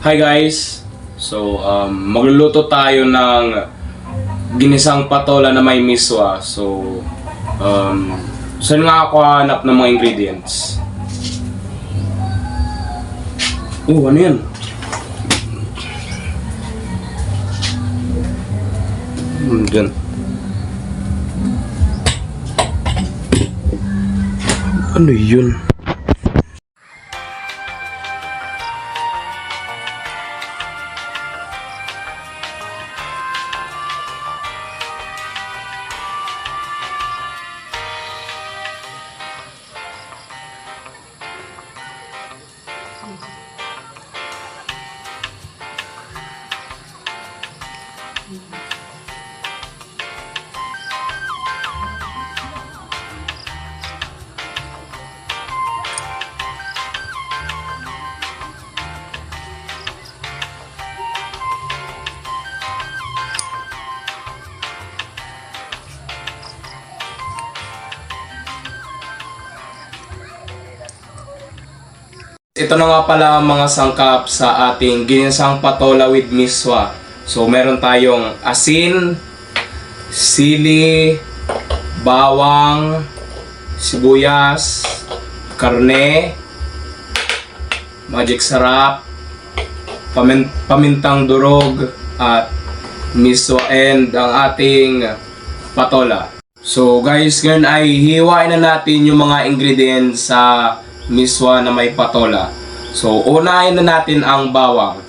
Hi guys! So, magluluto tayo ng ginisang patola na may miswa. So, saan nga ako hanap ng mga ingredients? Oh, ano yan? Dyan. Ano yun? Ito na nga pala ang mga sangkap sa ating ginisang patola with miswa. So meron tayong asin, sili, bawang, sibuyas, karne, magic sarap, pamintang durog, at miswa and ang ating patola. So guys, ngayon ay hiwain na natin yung mga ingredients sa miswa na may patola. So unahin na natin ang bawang.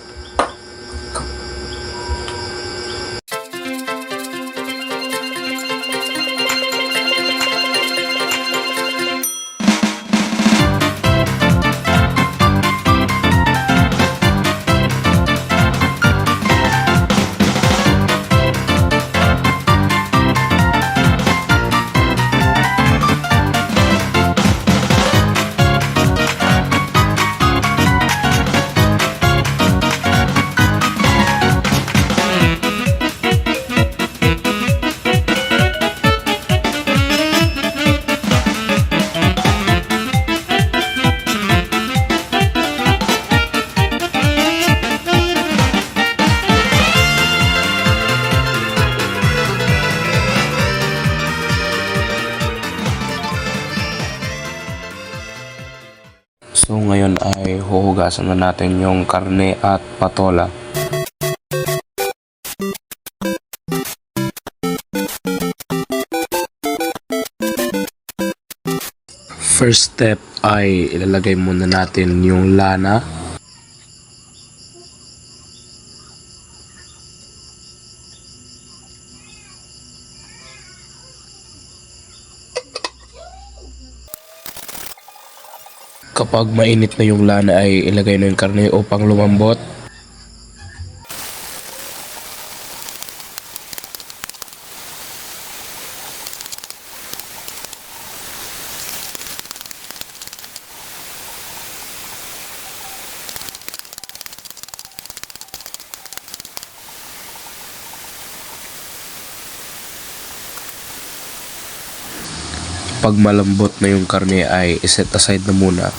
So ngayon ay huhugasan na natin yung karne at patola. First step ay ilalagay muna natin yung lana. Kapag mainit na yung lana ay ilagay na yung karne upang lumambot. Pag malambot na yung karne ay iset aside na muna.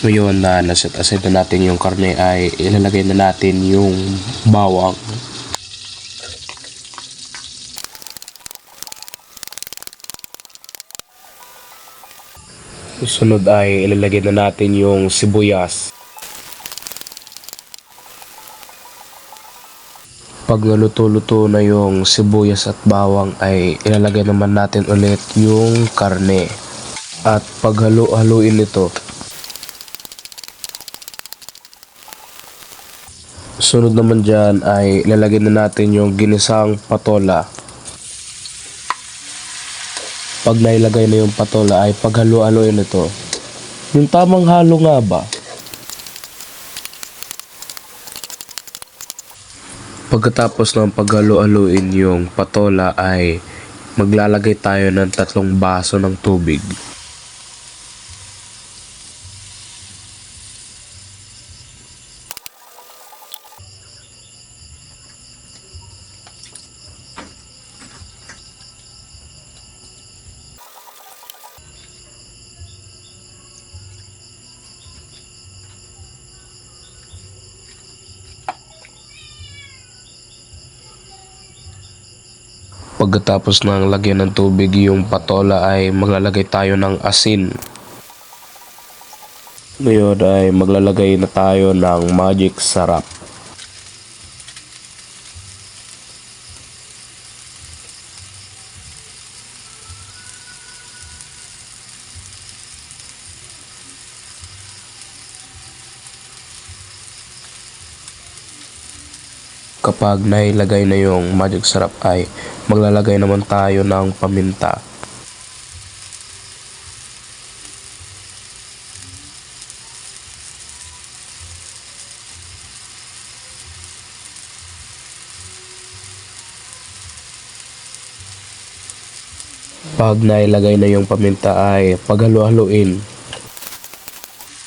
Ngayon na naset aside na natin yung karne ay ilalagay na natin yung bawang. Susunod ay ilalagay na natin yung sibuyas. Pag naluto-luto na yung sibuyas at bawang ay ilalagay naman natin ulit yung karne. At paghalo-haluin ito. Sunod naman dyan ay ilalagay na natin yung ginisang patola. Pag nailagay na yung patola ay paghalo-haluin ito. Yung tamang halo nga ba? Pagkatapos ng paghalo-haluin yung patola ay maglalagay tayo ng 3 baso ng tubig. Pagkatapos ng lagyan ng tubig yung patola ay maglalagay tayo ng asin. Ngayon ay maglalagay na tayo ng magic sarap. Kapag nailagay na yung magic sarap ay maglalagay naman tayo ng paminta. Pag nailagay na yung paminta ay paghalo-haluin.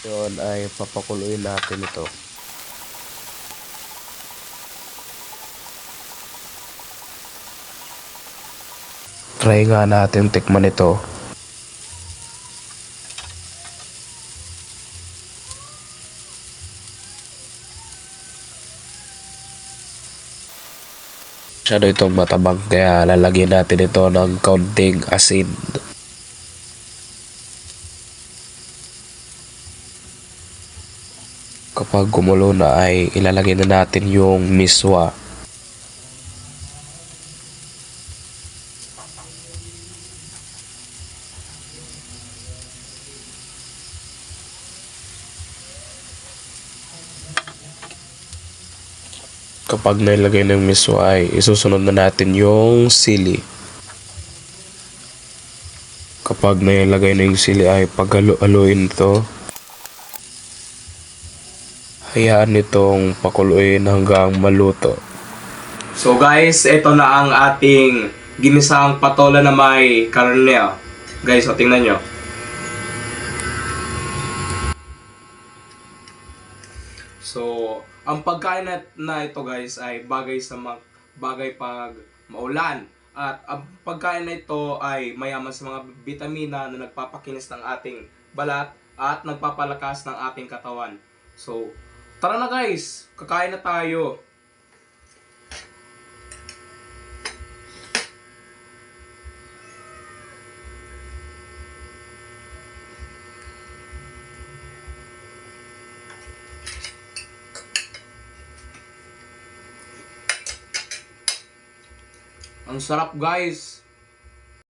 Yun ay papakuluin natin ito. Try nga natin tikman ito. Masyado itong matabang kaya lalagyan natin ito ng kaunting asin. Kapag gumulo na ay ilalagay na natin yung miswa. Kapag nailagay ng miswa ay isusunod na natin yung sili. Kapag nailagay na yung sili ay paghalo-haluin ito. Hayaan nitong pakuluin hanggang maluto. So guys, ito na ang ating ginisang patola na may karne. Guys, so tingnan nyo. So, ang pagkain na ito guys ay bagay sa bagay pag maulan. At ang pagkain na ito ay mayaman sa mga bitamina na nagpapakinis ng ating balat at nagpapalakas ng ating katawan. So, tara na guys, kakain na tayo. Ang sarap guys.